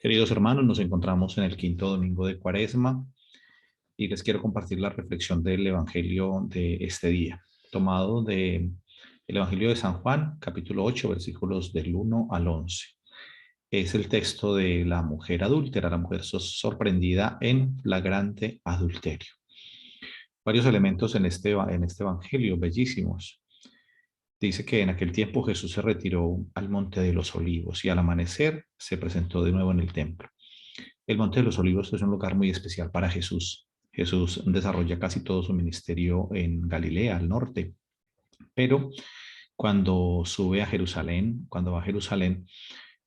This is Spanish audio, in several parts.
Queridos hermanos, nos encontramos en el quinto domingo de Cuaresma y les quiero compartir la reflexión del Evangelio de este día, tomado del Evangelio de San Juan, capítulo 8, versículos del 1 al 11. Es el texto de la mujer adúltera, la mujer sorprendida en flagrante adulterio. Varios elementos en este Evangelio, bellísimos. Dice que en aquel tiempo Jesús se retiró al Monte de los Olivos y al amanecer se presentó de nuevo en el templo. El Monte de los Olivos es un lugar muy especial para Jesús. Jesús desarrolla casi todo su ministerio en Galilea, al norte, pero cuando sube a Jerusalén, cuando va a Jerusalén,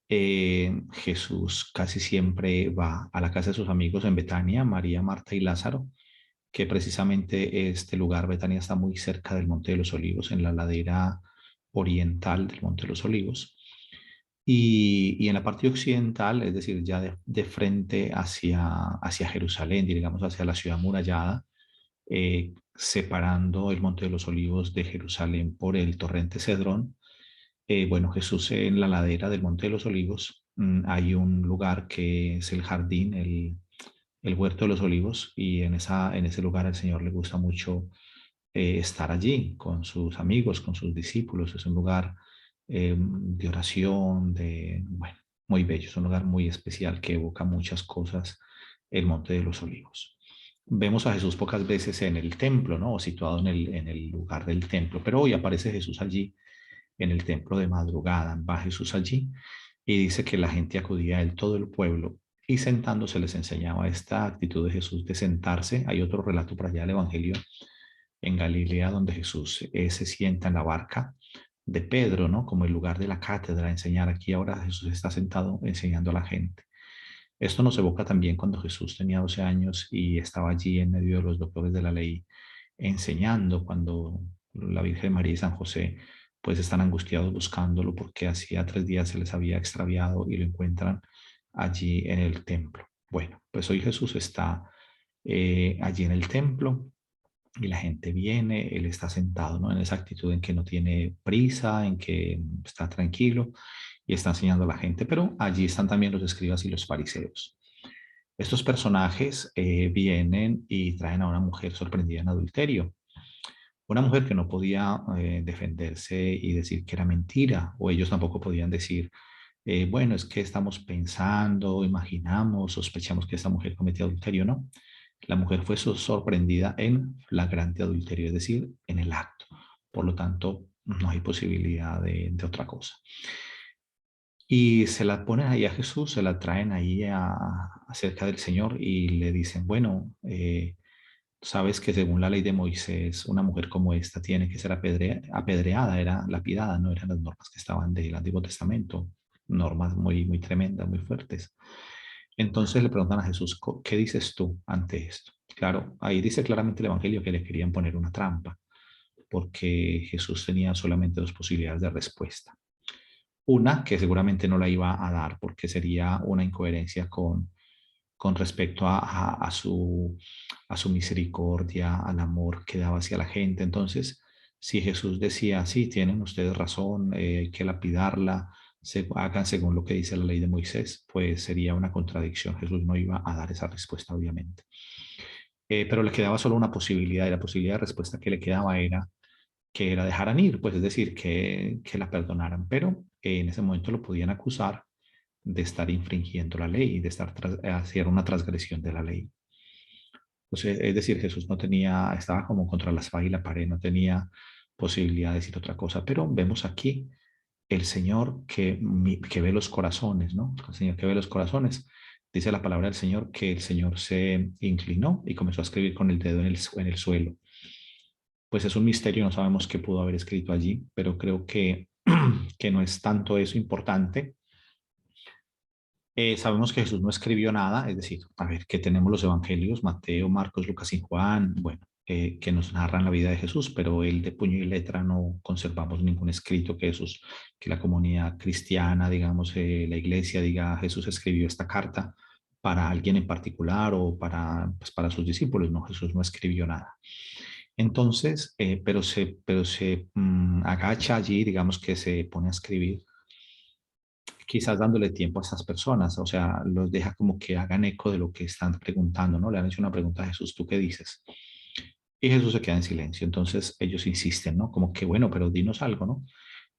Jesús casi siempre va a la casa de sus amigos en Betania, María, Marta y Lázaro, que precisamente este lugar, Betania, está muy cerca del Monte de los Olivos, en la ladera oriental del Monte de los Olivos. Y en la parte occidental, es decir, ya de frente hacia Jerusalén, digamos hacia la ciudad murallada, separando el Monte de los Olivos de Jerusalén por el torrente Cedrón. Bueno, Jesús en la ladera del Monte de los Olivos, hay un lugar que es el jardín, el huerto de los olivos, y en ese lugar al Señor le gusta mucho estar allí con sus amigos, con sus discípulos. Es un lugar de oración, bueno, muy bello, es un lugar muy especial que evoca muchas cosas, el Monte de los Olivos. Vemos a Jesús pocas veces en el templo, ¿no? O situado en el lugar del templo, pero hoy aparece Jesús allí en el templo de madrugada. Va Jesús allí y dice que la gente acudía a él, todo el pueblo, y sentándose les enseñaba esta actitud de Jesús de sentarse. Hay otro relato por allá del Evangelio en Galilea donde Jesús se sienta en la barca de Pedro, ¿no? Como el lugar de la cátedra, enseñar. Aquí ahora Jesús está sentado enseñando a la gente. Esto nos evoca también cuando Jesús tenía 12 años y estaba allí en medio de los doctores de la ley enseñando, cuando la Virgen María y San José pues están angustiados buscándolo porque hacía 3 días se les había extraviado y lo encuentran allí en el templo. Bueno, pues hoy Jesús está allí en el templo y la gente viene, él está sentado, ¿no? En esa actitud en que no tiene prisa, en que está tranquilo y está enseñando a la gente, pero allí están también los escribas y los fariseos. Estos personajes vienen y traen a una mujer sorprendida en adulterio, una mujer que no podía defenderse y decir que era mentira, o ellos tampoco podían decir, bueno, es que estamos pensando, imaginamos, sospechamos que esta mujer cometió adulterio, ¿no? La mujer fue sorprendida en flagrante adulterio, es decir, en el acto. Por lo tanto, no hay posibilidad de otra cosa. Y se la ponen ahí a Jesús, se la traen ahí acerca del Señor y le dicen, bueno, sabes que según la ley de Moisés, una mujer como esta tiene que ser apedreada, era lapidada, no eran las normas que estaban del Antiguo Testamento, normas muy, muy tremendas, muy fuertes. Entonces le preguntan a Jesús, ¿qué dices tú ante esto? Claro, ahí dice claramente el Evangelio que le querían poner una trampa, porque Jesús tenía solamente dos posibilidades de respuesta. Una, que seguramente no la iba a dar porque sería una incoherencia con respecto a su misericordia, al amor que daba hacia la gente. Entonces, si Jesús decía, sí, tienen ustedes razón, hay que lapidarla, hagan según lo que dice la ley de Moisés, pues sería una contradicción. Jesús no iba a dar esa respuesta, obviamente. Pero le quedaba solo una posibilidad, y la posibilidad de respuesta que le quedaba era que la dejaran ir, pues es decir, que la perdonaran, pero en ese momento lo podían acusar de estar infringiendo la ley, de estar haciendo una transgresión de la ley. Entonces, es decir, Jesús no tenía, estaba como contra la espada y la pared, no tenía posibilidad de decir otra cosa, pero vemos aquí el Señor que ve los corazones, ¿no? El Señor que ve los corazones. Dice la palabra del Señor que el Señor se inclinó y comenzó a escribir con el dedo en el suelo. Pues es un misterio, no sabemos qué pudo haber escrito allí, pero creo que no es tanto eso importante. Sabemos que Jesús no escribió nada, es decir, a ver, que tenemos los evangelios, Mateo, Marcos, Lucas y Juan, bueno, que nos narran la vida de Jesús, pero él de puño y letra no conservamos ningún escrito que la comunidad cristiana, digamos, la iglesia diga, Jesús escribió esta carta para alguien en particular o pues para sus discípulos. No, Jesús no escribió nada. Entonces, pero se agacha allí, digamos que se pone a escribir quizás dándole tiempo a estas personas, o sea, los deja como que hagan eco de lo que están preguntando, ¿no? Le han hecho una pregunta a Jesús, ¿tú qué dices? Y Jesús se queda en silencio, entonces ellos insisten, ¿no? Como que, bueno, pero dinos algo, ¿no?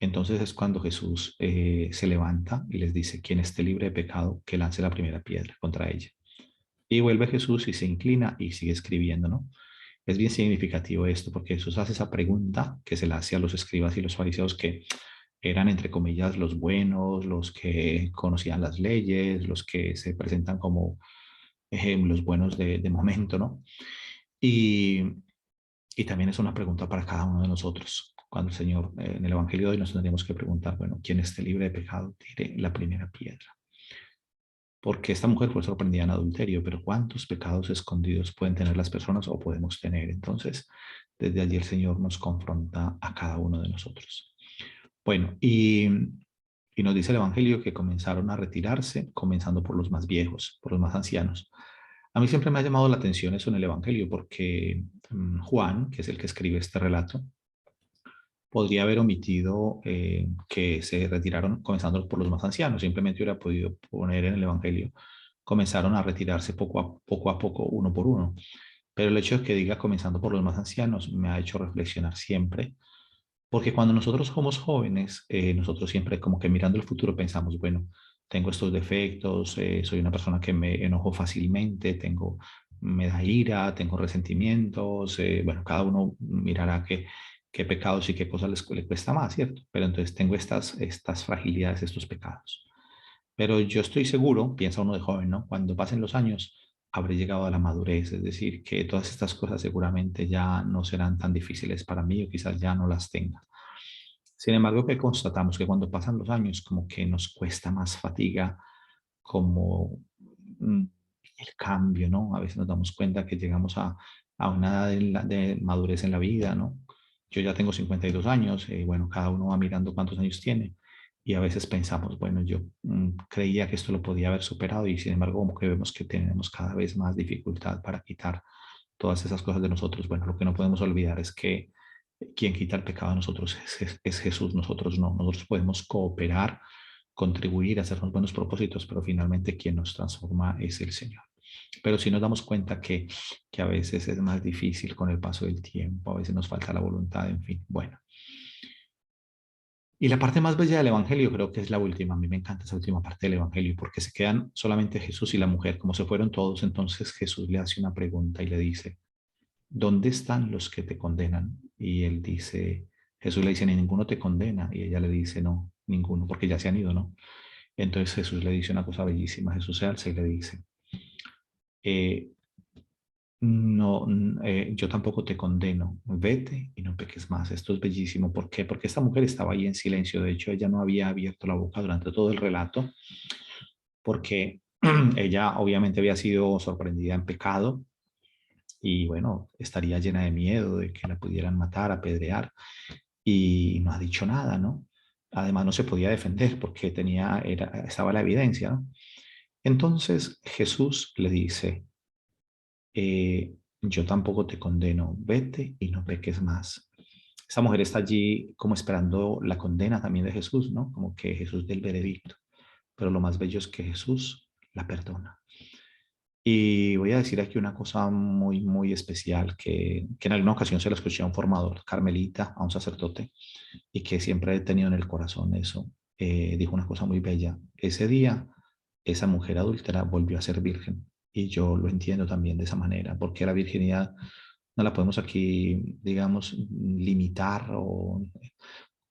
Entonces es cuando Jesús se levanta y les dice, quien esté libre de pecado, que lance la primera piedra contra ella. Y vuelve Jesús y se inclina y sigue escribiendo, ¿no? Es bien significativo esto porque Jesús hace esa pregunta que se la hace a los escribas y los fariseos que eran, entre comillas, los buenos, los que conocían las leyes, los que se presentan como los buenos de momento, ¿no? Y, y también es una pregunta para cada uno de nosotros. Cuando el Señor, en el Evangelio de hoy nos tendríamos que preguntar, bueno, ¿quién esté libre de pecado? Tire la primera piedra. Porque esta mujer fue sorprendida en adulterio, pero ¿cuántos pecados escondidos pueden tener las personas o podemos tener? Entonces, desde allí el Señor nos confronta a cada uno de nosotros. Bueno, y nos dice el Evangelio que comenzaron a retirarse, comenzando por los más viejos, por los más ancianos. A mí siempre me ha llamado la atención eso en el Evangelio, porque Juan, que es el que escribe este relato, podría haber omitido que se retiraron comenzando por los más ancianos, simplemente hubiera podido poner en el Evangelio, comenzaron a retirarse poco a poco, uno por uno. Pero el hecho de que diga comenzando por los más ancianos me ha hecho reflexionar siempre, porque cuando nosotros somos jóvenes, nosotros siempre como que mirando el futuro pensamos, bueno, tengo estos defectos, soy una persona que me enojo fácilmente, me da ira, tengo resentimientos, bueno, cada uno mirará qué pecados y qué cosas le cuesta más, ¿cierto? Pero entonces tengo estas fragilidades, estos pecados. Pero yo estoy seguro, piensa uno de joven, ¿no? Cuando pasen los años, habré llegado a la madurez, es decir, que todas estas cosas seguramente ya no serán tan difíciles para mí o quizás ya no las tenga. Sin embargo, que constatamos que cuando pasan los años, como que nos cuesta más fatiga, como el cambio, ¿no? A veces nos damos cuenta que llegamos a una edad de madurez en la vida, ¿no? Yo ya tengo 52 años, bueno, cada uno va mirando cuántos años tiene y a veces pensamos, bueno, yo creía que esto lo podía haber superado y sin embargo como que vemos que tenemos cada vez más dificultad para quitar todas esas cosas de nosotros. Bueno, lo que no podemos olvidar es que quien quita el pecado de nosotros es Jesús, nosotros no. Nosotros podemos cooperar, contribuir, hacernos buenos propósitos, pero finalmente quien nos transforma es el Señor. Pero si nos damos cuenta que a veces es más difícil con el paso del tiempo, a veces nos falta la voluntad, en fin, bueno. Y la parte más bella del Evangelio creo que es la última. A mí me encanta esa última parte del Evangelio porque se quedan solamente Jesús y la mujer, como se fueron todos. Entonces Jesús le hace una pregunta y le dice, ¿dónde están los que te condenan? Y él dice, Jesús le dice, ni ninguno te condena. Y ella le dice, no, ninguno, porque ya se han ido, ¿no? Entonces Jesús le dice una cosa bellísima. Jesús se alza y le dice, eh, no, yo tampoco te condeno, vete y no peques más. Esto es bellísimo. ¿Por qué? Porque esta mujer estaba ahí en silencio. De hecho, ella no había abierto la boca durante todo el relato, porque ella obviamente había sido sorprendida en pecado y bueno, estaría llena de miedo de que la pudieran matar, apedrear, y no ha dicho nada, ¿no? Además no se podía defender porque estaba la evidencia, ¿no? Entonces Jesús le dice, yo tampoco te condeno, vete y no peques más. Esta mujer está allí como esperando la condena también de Jesús, ¿no? Como que Jesús dé el veredicto. Pero lo más bello es que Jesús la perdona. Y voy a decir aquí una cosa muy, muy especial que en alguna ocasión se la escuché a un formador carmelita, a un sacerdote, y que siempre he tenido en el corazón eso. Dijo una cosa muy bella. Ese día, esa mujer adúltera volvió a ser virgen. Y yo lo entiendo también de esa manera, porque la virginidad no la podemos aquí, digamos, limitar o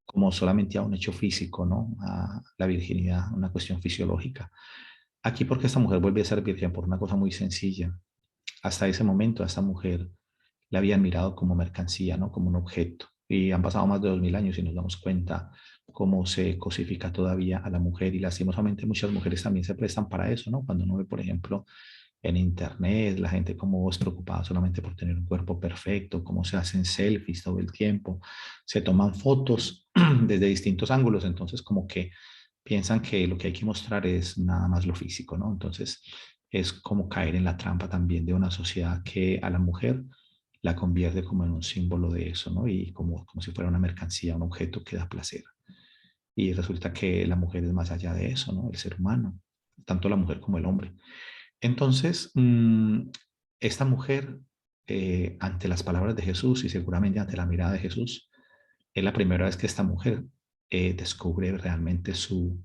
como solamente a un hecho físico, ¿no? A la virginidad, una cuestión fisiológica. Aquí porque esta mujer vuelve a ser virgen por una cosa muy sencilla. Hasta ese momento a esta mujer la habían mirado como mercancía, ¿no? Como un objeto. Y han pasado más de 2000 años y nos damos cuenta cómo se cosifica todavía a la mujer y lastimosamente muchas mujeres también se prestan para eso, ¿no? Cuando uno ve, por ejemplo, en internet, la gente como es preocupada solamente por tener un cuerpo perfecto, cómo se hacen selfies todo el tiempo, se toman fotos desde distintos ángulos, entonces como que piensan que lo que hay que mostrar es nada más lo físico, ¿no? Entonces es como caer en la trampa también de una sociedad que a la mujer la convierte como en un símbolo de eso, ¿no? Y como si fuera una mercancía, un objeto que da placer. Y resulta que la mujer es más allá de eso, ¿no? El ser humano, tanto la mujer como el hombre. Entonces, esta mujer, ante las palabras de Jesús y seguramente ante la mirada de Jesús, es la primera vez que esta mujer descubre realmente su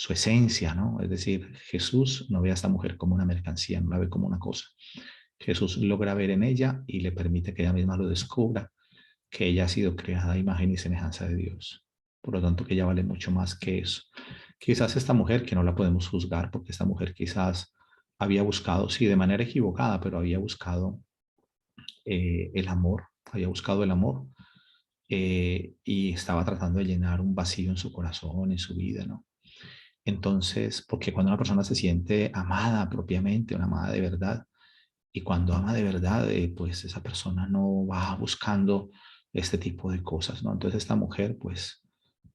esencia, ¿no? Es decir, Jesús no ve a esta mujer como una mercancía, no la ve como una cosa. Jesús logra ver en ella y le permite que ella misma lo descubra, que ella ha sido creada a imagen y semejanza de Dios. Por lo tanto, que ella vale mucho más que eso. Quizás esta mujer, que no la podemos juzgar, porque esta mujer quizás había buscado, sí, de manera equivocada, pero había buscado el amor, había buscado el amor y estaba tratando de llenar un vacío en su corazón, en su vida, ¿no? Entonces, porque cuando una persona se siente amada propiamente, una amada de verdad, y cuando ama de verdad, pues esa persona no va buscando este tipo de cosas, ¿no? Entonces esta mujer, pues,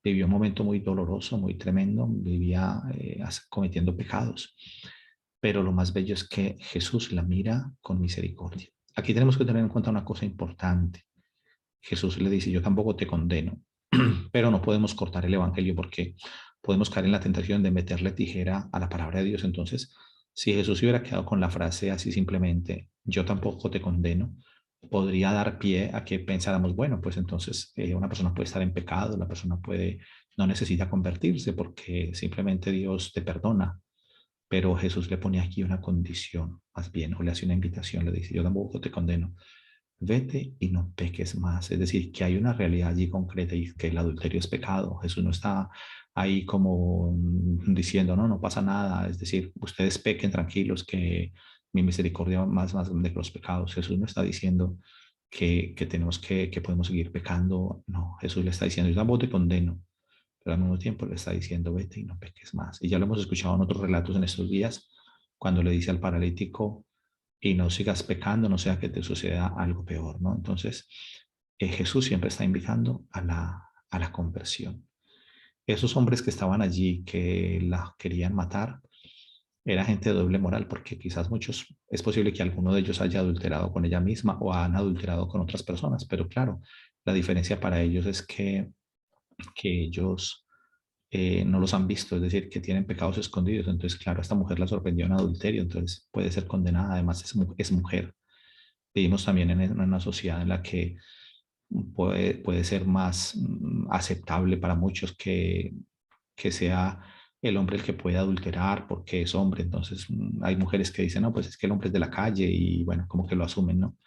vivió un momento muy doloroso, muy tremendo, vivía cometiendo pecados, pero lo más bello es que Jesús la mira con misericordia. Aquí tenemos que tener en cuenta una cosa importante. Jesús le dice, yo tampoco te condeno, pero no podemos cortar el Evangelio porque podemos caer en la tentación de meterle tijera a la palabra de Dios. Entonces, si Jesús hubiera quedado con la frase así simplemente, yo tampoco te condeno, podría dar pie a que pensáramos, bueno, pues entonces una persona puede estar en pecado, la persona puede, no necesita convertirse porque simplemente Dios te perdona. Pero Jesús le pone aquí una condición, más bien, o le hace una invitación, le dice, yo tampoco te condeno, vete y no peques más. Es decir, que hay una realidad allí concreta y que el adulterio es pecado. Jesús no está ahí como diciendo, no, no pasa nada. Es decir, ustedes pequen tranquilos que mi misericordia más grande que los pecados. Jesús no está diciendo que tenemos que podemos seguir pecando. No, Jesús le está diciendo, yo tampoco te condeno, pero al mismo tiempo le está diciendo, vete y no peques más. Y ya lo hemos escuchado en otros relatos en estos días, cuando le dice al paralítico, y no sigas pecando, no sea que te suceda algo peor, ¿no? Entonces, Jesús siempre está invitando a la conversión. Esos hombres que estaban allí, que la querían matar, era gente de doble moral, porque quizás muchos, es posible que alguno de ellos haya adulterado con ella misma o han adulterado con otras personas, pero claro, la diferencia para ellos es que ellos no los han visto, es decir, que tienen pecados escondidos. Entonces, claro, esta mujer la sorprendió en adulterio, entonces puede ser condenada, además es mujer. Vivimos también en una sociedad en la que puede ser más aceptable para muchos que sea el hombre el que pueda adulterar porque es hombre. Entonces hay mujeres que dicen, no, pues es que el hombre es de la calle y bueno, como que lo asumen, ¿no?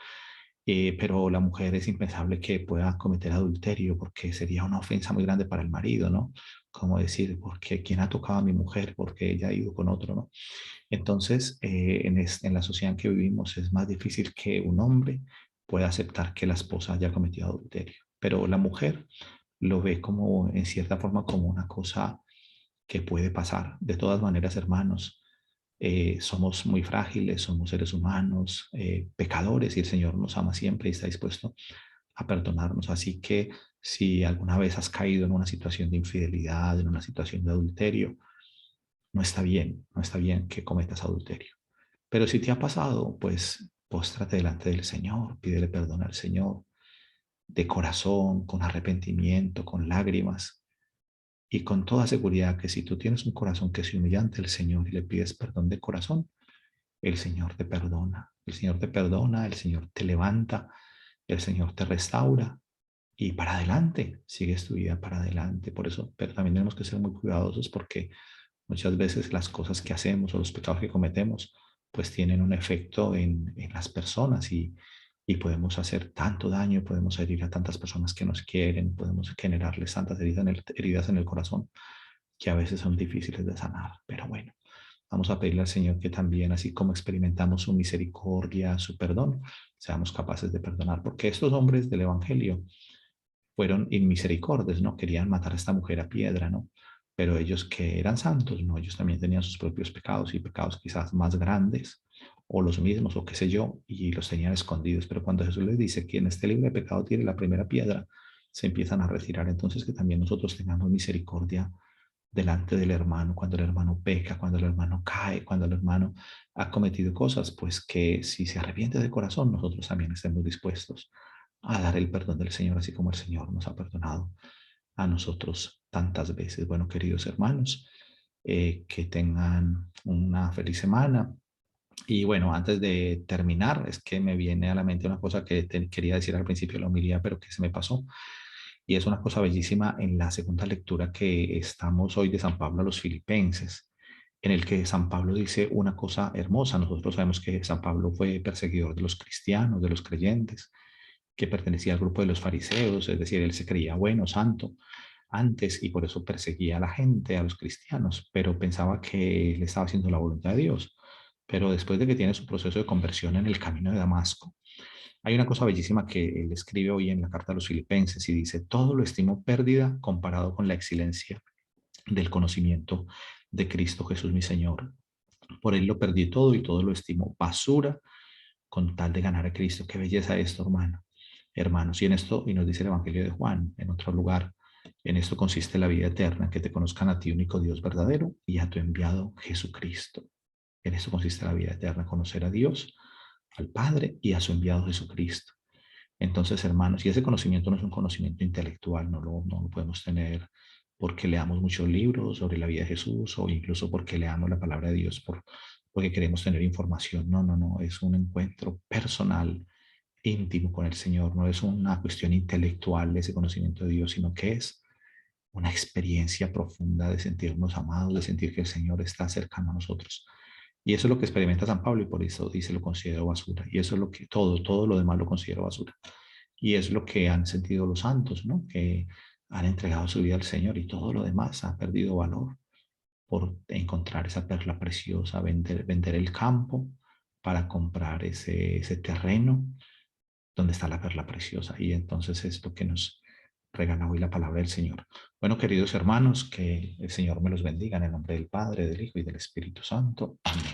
Pero la mujer es impensable que pueda cometer adulterio porque sería una ofensa muy grande para el marido, ¿no? Como decir, porque quién ha tocado a mi mujer, porque ella ha ido con otro, ¿no? Entonces, en la sociedad en que vivimos es más difícil que un hombre pueda aceptar que la esposa haya cometido adulterio, pero la mujer lo ve como, en cierta forma, como una cosa que puede pasar. De todas maneras, hermanos, somos muy frágiles, somos seres humanos, pecadores, y el Señor nos ama siempre y está dispuesto a perdonarnos. Así que si alguna vez has caído en una situación de infidelidad, en una situación de adulterio, no está bien, no está bien que cometas adulterio. Pero si te ha pasado, pues póstrate delante del Señor, pídele perdón al Señor, de corazón, con arrepentimiento, con lágrimas y con toda seguridad que si tú tienes un corazón que se humilla ante el Señor y le pides perdón de corazón, el Señor te perdona. El Señor te perdona, el Señor te levanta, el Señor te restaura y para adelante, sigues tu vida para adelante. Por eso, pero también tenemos que ser muy cuidadosos porque muchas veces las cosas que hacemos o los pecados que cometemos pues tienen un efecto en las personas y podemos hacer tanto daño, podemos herir a tantas personas que nos quieren, podemos generarles tantas heridas en el corazón que a veces son difíciles de sanar. Pero bueno, vamos a pedirle al Señor que también, así como experimentamos su misericordia, su perdón, seamos capaces de perdonar, porque estos hombres del Evangelio fueron inmisericordes, ¿no? Querían matar a esta mujer a piedra, ¿no? Pero ellos que eran santos, ¿no? Ellos también tenían sus propios pecados y pecados quizás más grandes o los mismos o qué sé yo, y los tenían escondidos. Pero cuando Jesús les dice, quien esté libre de pecado tiene la primera piedra, se empiezan a retirar. Entonces que también nosotros tengamos misericordia delante del hermano, cuando el hermano peca, cuando el hermano cae, cuando el hermano ha cometido cosas, pues que si se arrepiente de corazón, nosotros también estemos dispuestos a dar el perdón del Señor, así como el Señor nos ha perdonado a nosotros tantas veces. Bueno, queridos hermanos, que tengan una feliz semana. Y bueno, antes de terminar, es que me viene a la mente una cosa que quería decir al principio de la homilía, pero que se me pasó. Y es una cosa bellísima en la segunda lectura que estamos hoy de San Pablo a los Filipenses, en el que San Pablo dice una cosa hermosa. Nosotros sabemos que San Pablo fue perseguidor de los cristianos, de los creyentes, que pertenecía al grupo de los fariseos, es decir, él se creía bueno, santo antes y por eso perseguía a la gente, a los cristianos, pero pensaba que él estaba haciendo la voluntad de Dios. Pero después de que tiene su proceso de conversión en el camino de Damasco, hay una cosa bellísima que él escribe hoy en la carta a los Filipenses y dice, todo lo estimo pérdida comparado con la excelencia del conocimiento de Cristo Jesús mi Señor. Por él lo perdí todo y todo lo estimo basura con tal de ganar a Cristo. Qué belleza esto, hermano. Hermanos, y en esto, y nos dice el Evangelio de Juan, en otro lugar, en esto consiste la vida eterna, que te conozcan a ti, único Dios verdadero, y a tu enviado Jesucristo. En esto consiste la vida eterna, conocer a Dios, al Padre y a su enviado Jesucristo. Entonces, hermanos, y ese conocimiento no es un conocimiento intelectual, no lo podemos tener porque leamos muchos libros sobre la vida de Jesús o incluso porque leamos la palabra de Dios porque queremos tener información. No, es un encuentro personal, íntimo con el Señor, no es una cuestión intelectual de ese conocimiento de Dios, sino que es una experiencia profunda de sentirnos amados, de sentir que el Señor está cercano a nosotros. Y eso es lo que experimenta San Pablo y por eso dice lo considero basura. Y eso es lo que todo lo demás lo considero basura. Y es lo que han sentido los santos, ¿no? Que han entregado su vida al Señor y todo lo demás ha perdido valor por encontrar esa perla preciosa, vender el campo para comprar ese terreno donde está la perla preciosa. Y entonces es lo que nos regala hoy la palabra del Señor. Bueno, queridos hermanos, que el Señor me los bendiga en el nombre del Padre, del Hijo y del Espíritu Santo. Amén.